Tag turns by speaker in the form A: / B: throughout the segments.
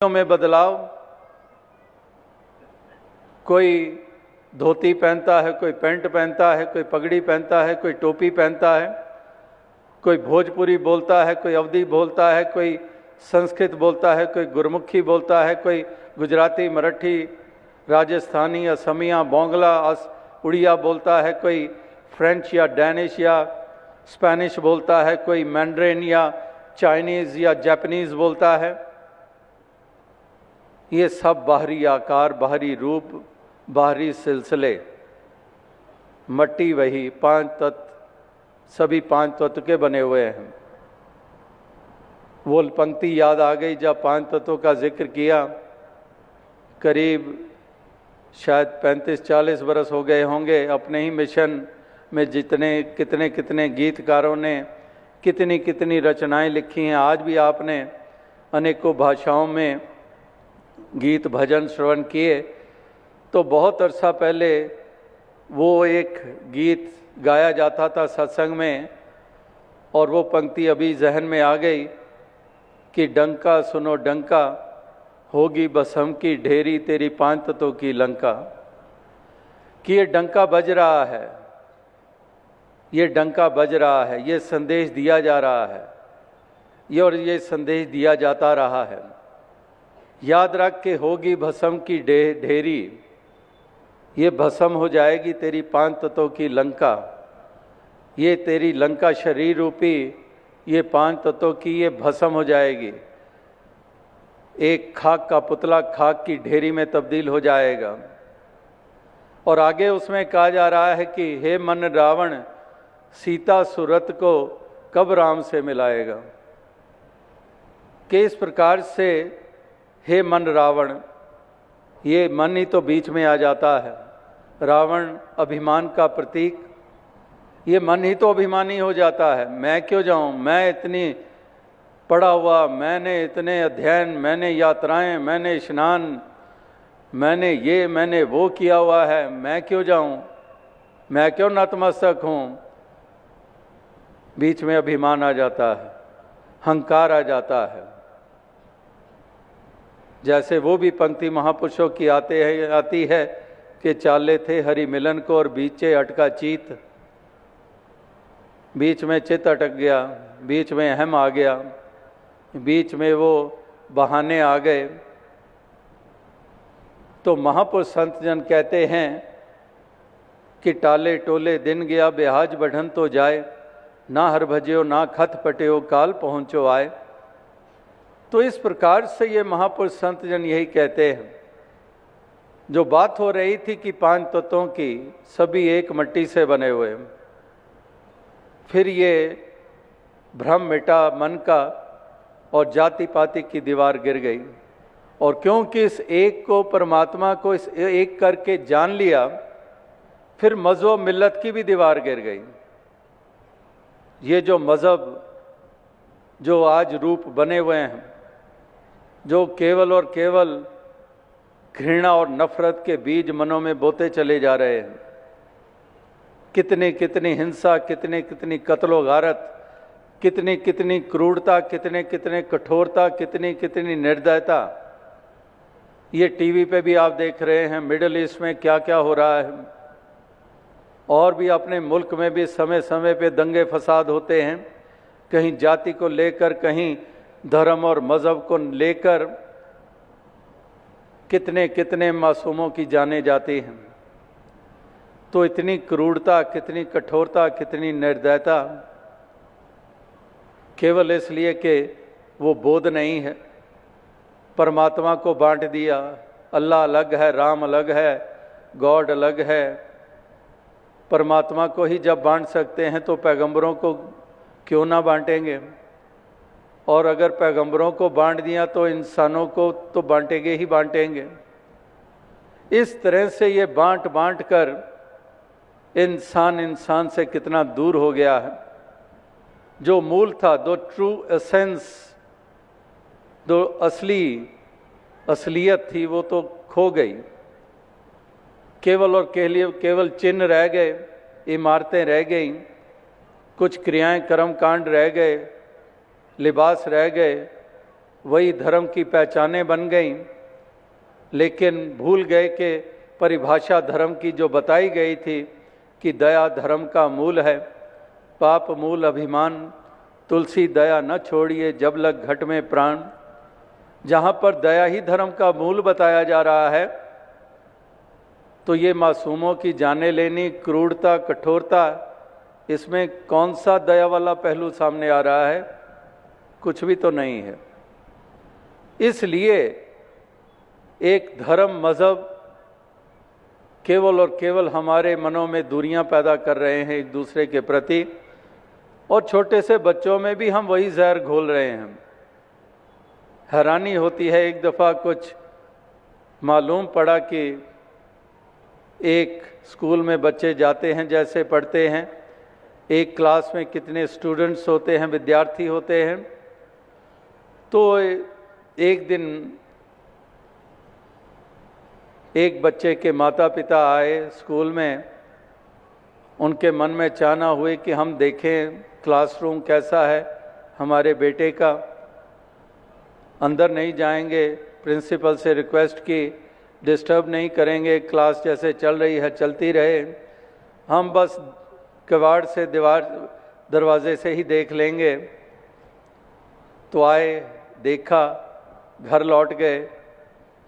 A: में बदलाव, कोई धोती पहनता है, कोई पैंट पहनता है, कोई पगड़ी पहनता है, कोई टोपी पहनता है, कोई भोजपुरी बोलता है, कोई अवधी बोलता है, कोई संस्कृत बोलता है, कोई गुरमुखी बोलता है, कोई गुजराती, मराठी, राजस्थानी, असमिया, बोंगला, उड़िया बोलता है, कोई फ्रेंच या डैनिश या स्पेनिश बोलता है, कोई मैंड्रिन या चाइनीज़ या जापानीज़ बोलता है। ये सब बाहरी आकार, बाहरी रूप, बाहरी सिलसिले, मट्टी वही, पांच तत्व, सभी पांच तत्व के बने हुए हैं। वो पंक्ति याद आ गई जब पांच तत्वों का जिक्र किया। करीब शायद 35-40 बरस हो गए होंगे अपने ही मिशन में कितने कितने गीतकारों ने कितनी कितनी रचनाएं लिखी हैं। आज भी आपने अनेकों भाषाओं में गीत भजन श्रवण किए। तो बहुत अरसा पहले वो एक गीत गाया जाता था सत्संग में, और वो पंक्ति अभी जहन में आ गई कि डंका सुनो डंका, होगी भस्म की ढेरी तेरी पांच तत्वों की लंका। कि ये डंका बज रहा है, ये डंका बज रहा है, ये संदेश दिया जा रहा है, ये संदेश दिया जाता रहा है। याद रख के होगी भस्म की ढेरी, ये भस्म हो जाएगी तेरी पांच तत्वों की लंका। ये तेरी लंका शरीर रूपी ये पांच तत्वों की ये भस्म हो जाएगी। एक खाक का पुतला खाक की ढेरी में तब्दील हो जाएगा। और आगे उसमें कहा जा रहा है कि हे मन रावण, सीता सूरत को कब राम से मिलाएगा। कि इस प्रकार से हे मन रावण, ये मन ही तो बीच में आ जाता है। रावण अभिमान का प्रतीक, ये मन ही तो अभिमानी हो जाता है। मैं क्यों जाऊं, मैं इतनी पढ़ा हुआ, मैंने इतने अध्ययन, मैंने यात्राएं, मैंने स्नान, मैंने वो किया हुआ है, मैं क्यों जाऊं, मैं क्यों नतमस्तक हूं। बीच में अभिमान आ जाता है, हंकार आ जाता है। जैसे वो भी पंक्ति महापुरुषों की आती है कि चाले थे हरि मिलन को और बीचे अटका चीत। बीच में चित अटक गया, बीच में अहम आ गया, बीच में वो बहाने आ गए। तो महापुरुष संत जन कहते हैं कि टाले टोले दिन गया बेहाज बढ़न तो जाए, ना हर भजियो ना खत पटियो काल पहुँचो आए। तो इस प्रकार से ये महापुरुष संत जन यही कहते हैं। जो बात हो रही थी कि पांच तत्वों की, सभी एक मिट्टी से बने हुए, फिर ये भ्रम मिटा मन का और जाति पाति की दीवार गिर गई। और क्योंकि इस एक को, परमात्मा को इस एक करके जान लिया, फिर मजहब मिल्लत की भी दीवार गिर गई। ये जो मजहब जो आज रूप बने हुए हैं, जो केवल और केवल घृणा और नफरत के बीज मनों में बोते चले जा रहे हैं। कितनी कितनी हिंसा, कितनी कितनी कत्लो गारत, कितनी कितनी क्रूरता, कितने कितने कठोरता, कितनी कितनी निर्दयता। ये टीवी पे भी आप देख रहे हैं, मिडिल ईस्ट में क्या क्या हो रहा है। और भी अपने मुल्क में भी समय समय पे दंगे फसाद होते हैं, कहीं जाति को लेकर, कहीं धर्म और मज़हब को लेकर। कितने कितने मासूमों की जानें जाती हैं। तो इतनी क्रूरता, कितनी कठोरता, कितनी निर्दयता, केवल इसलिए कि वो बोध नहीं है। परमात्मा को बांट दिया, अल्लाह अलग है, राम अलग है, गॉड अलग है। परमात्मा को ही जब बांट सकते हैं तो पैगंबरों को क्यों ना बांटेंगे। और अगर पैगंबरों को बांट दिया तो इंसानों को तो बांटेंगे ही बांटेंगे। इस तरह से ये बांट बांट कर इंसान से कितना दूर हो गया है। जो मूल था, दो ट्रू एसेंस, दो असलियत थी, वो तो खो गई। केवल और केवल चिन्ह रह गए, इमारतें रह गई, कुछ क्रियाएं कर्म कांड रह गए, लिबास रह गए, वही धर्म की पहचानें बन गईं, लेकिन भूल गए कि परिभाषा धर्म की जो बताई गई थी कि दया धर्म का मूल है, पाप मूल अभिमान, तुलसी दया न छोड़िए जब लग घट में प्राण। जहाँ पर दया ही धर्म का मूल बताया जा रहा है, तो ये मासूमों की जाने लेनी, क्रूरता, कठोरता, इसमें कौन सा दया वाला पहलू सामने आ रहा है? कुछ भी तो नहीं है। इसलिए एक धर्म, मजहब केवल और केवल हमारे मनों में दूरियां पैदा कर रहे हैं एक दूसरे के प्रति, और छोटे से बच्चों में भी हम वही जहर घोल रहे हैं। हैरानी होती है, एक दफ़ा कुछ मालूम पड़ा कि एक स्कूल में बच्चे जाते हैं, जैसे पढ़ते हैं, एक क्लास में कितने स्टूडेंट्स होते हैं, विद्यार्थी होते हैं। तो एक दिन एक बच्चे के माता पिता आए स्कूल में, उनके मन में चाहना हुए कि हम देखें क्लासरूम कैसा है हमारे बेटे का। अंदर नहीं जाएंगे, प्रिंसिपल से रिक्वेस्ट की, डिस्टर्ब नहीं करेंगे, क्लास जैसे चल रही है चलती रहे, हम बस किवाड़ से दरवाजे से ही देख लेंगे। तो आए, देखा, घर लौट गए।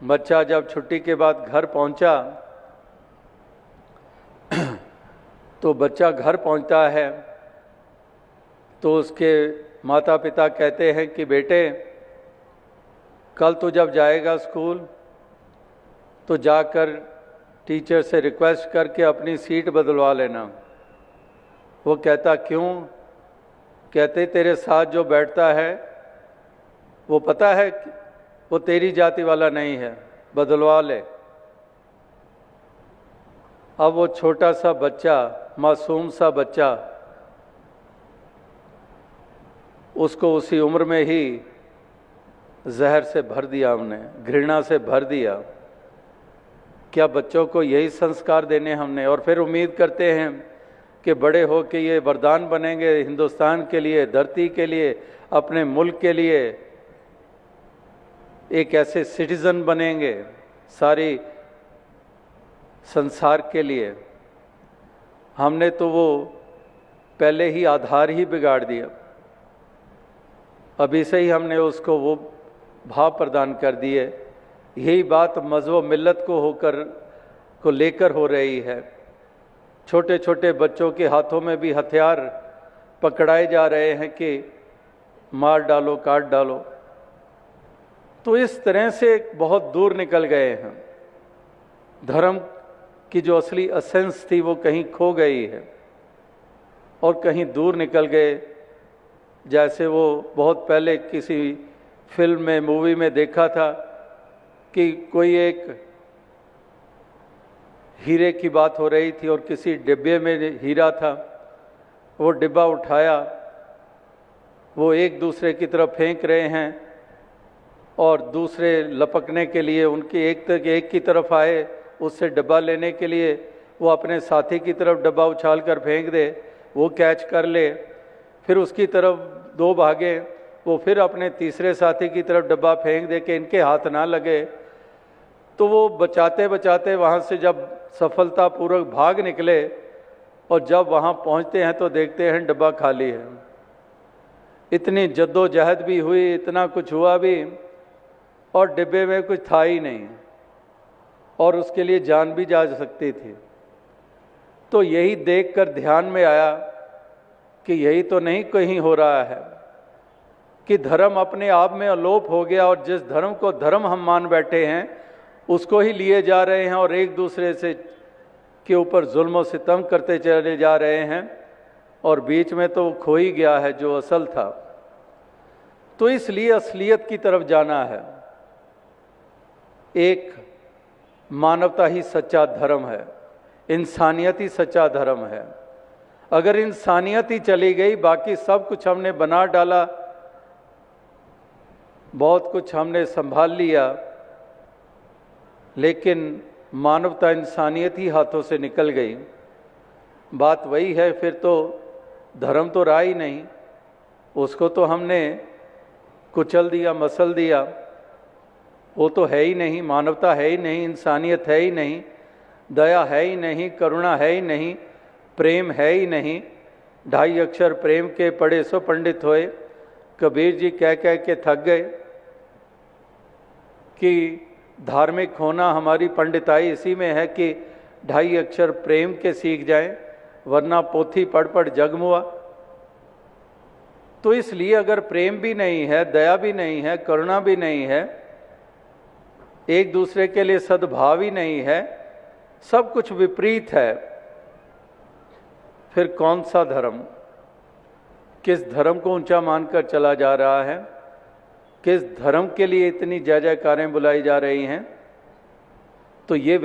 A: बच्चा जब छुट्टी के बाद घर पहुंचा, तो बच्चा घर पहुंचता है तो उसके माता पिता कहते हैं कि बेटे, कल तो जब जाएगा स्कूल तो जाकर टीचर से रिक्वेस्ट करके अपनी सीट बदलवा लेना। वो कहता क्यों? कहते तेरे साथ जो बैठता है वो पता है वो तेरी जाति वाला नहीं है, बदलवा ले। अब वो छोटा सा बच्चा, मासूम सा बच्चा, उसको उसी उम्र में ही जहर से भर दिया हमने, घृणा से भर दिया। क्या बच्चों को यही संस्कार देने हमने? और फिर उम्मीद करते हैं कि बड़े हो के ये वरदान बनेंगे हिंदुस्तान के लिए, धरती के लिए, अपने मुल्क के लिए, एक ऐसे सिटीजन बनेंगे सारी संसार के लिए। हमने तो वो पहले ही आधार ही बिगाड़ दिया। अभी से ही हमने उसको वो भाव प्रदान कर दिए। यही बात मज़हब मिल्लत को लेकर हो रही है। छोटे छोटे बच्चों के हाथों में भी हथियार पकड़ाए जा रहे हैं कि मार डालो, काट डालो। तो इस तरह से बहुत दूर निकल गए हैं। धर्म की जो असली एसेंस थी वो कहीं खो गई है और कहीं दूर निकल गए। जैसे वो बहुत पहले किसी फिल्म में, मूवी में देखा था कि कोई एक हीरे की बात हो रही थी और किसी डिब्बे में हीरा था। वो डिब्बा उठाया, वो एक दूसरे की तरफ फेंक रहे हैं और दूसरे लपकने के लिए उनकी एक की तरफ आए, उससे डब्बा लेने के लिए वो अपने साथी की तरफ डब्बा उछाल कर फेंक दे, वो कैच कर ले, फिर उसकी तरफ दो भागे, वो फिर अपने तीसरे साथी की तरफ डब्बा फेंक दे कि इनके हाथ ना लगे। तो वो बचाते बचाते वहाँ से जब सफलतापूर्वक भाग निकले और जब वहाँ पहुँचते हैं तो देखते हैं डब्बा खाली है। इतनी जद्दोजहद भी हुई, इतना कुछ हुआ भी, और डिब्बे में कुछ था ही नहीं और उसके लिए जान भी जा सकती थी। तो यही देखकर ध्यान में आया कि यही तो नहीं कहीं हो रहा है कि धर्म अपने आप में अलोप हो गया और जिस धर्म को धर्म हम मान बैठे हैं उसको ही लिए जा रहे हैं और एक दूसरे से के ऊपर जुल्म और सितम करते चले जा रहे हैं और बीच में तो खो ही गया है जो असल था। तो इसलिए असलियत की तरफ जाना है। एक मानवता ही सच्चा धर्म है, इंसानियत ही सच्चा धर्म है। अगर इंसानियत ही चली गई, बाकी सब कुछ हमने बना डाला, बहुत कुछ हमने संभाल लिया, लेकिन मानवता, इंसानियत ही हाथों से निकल गई। बात वही है, फिर तो धर्म तो रहा ही नहीं। उसको तो हमने कुचल दिया, मसल दिया, वो तो है ही नहीं। मानवता है ही नहीं, इंसानियत है ही नहीं, दया है ही नहीं, करुणा है ही नहीं, प्रेम है ही नहीं। 2.5 अक्षर प्रेम के पढ़े सो पंडित होए। कबीर जी कह कह के थक गए कि धार्मिक होना, हमारी पंडिताई इसी में है कि 2.5 अक्षर प्रेम के सीख जाएं, वरना पोथी पढ़ पढ़ जगमुआ। तो इसलिए अगर प्रेम भी नहीं है, दया भी नहीं है, करुणा भी नहीं है, एक दूसरे के लिए सद्भाव ही नहीं है, सब कुछ विपरीत है, फिर कौन सा धर्म? किस धर्म को ऊंचा मानकर चला जा रहा है? किस धर्म के लिए इतनी जय जयकारें बुलाई जा रही हैं? तो ये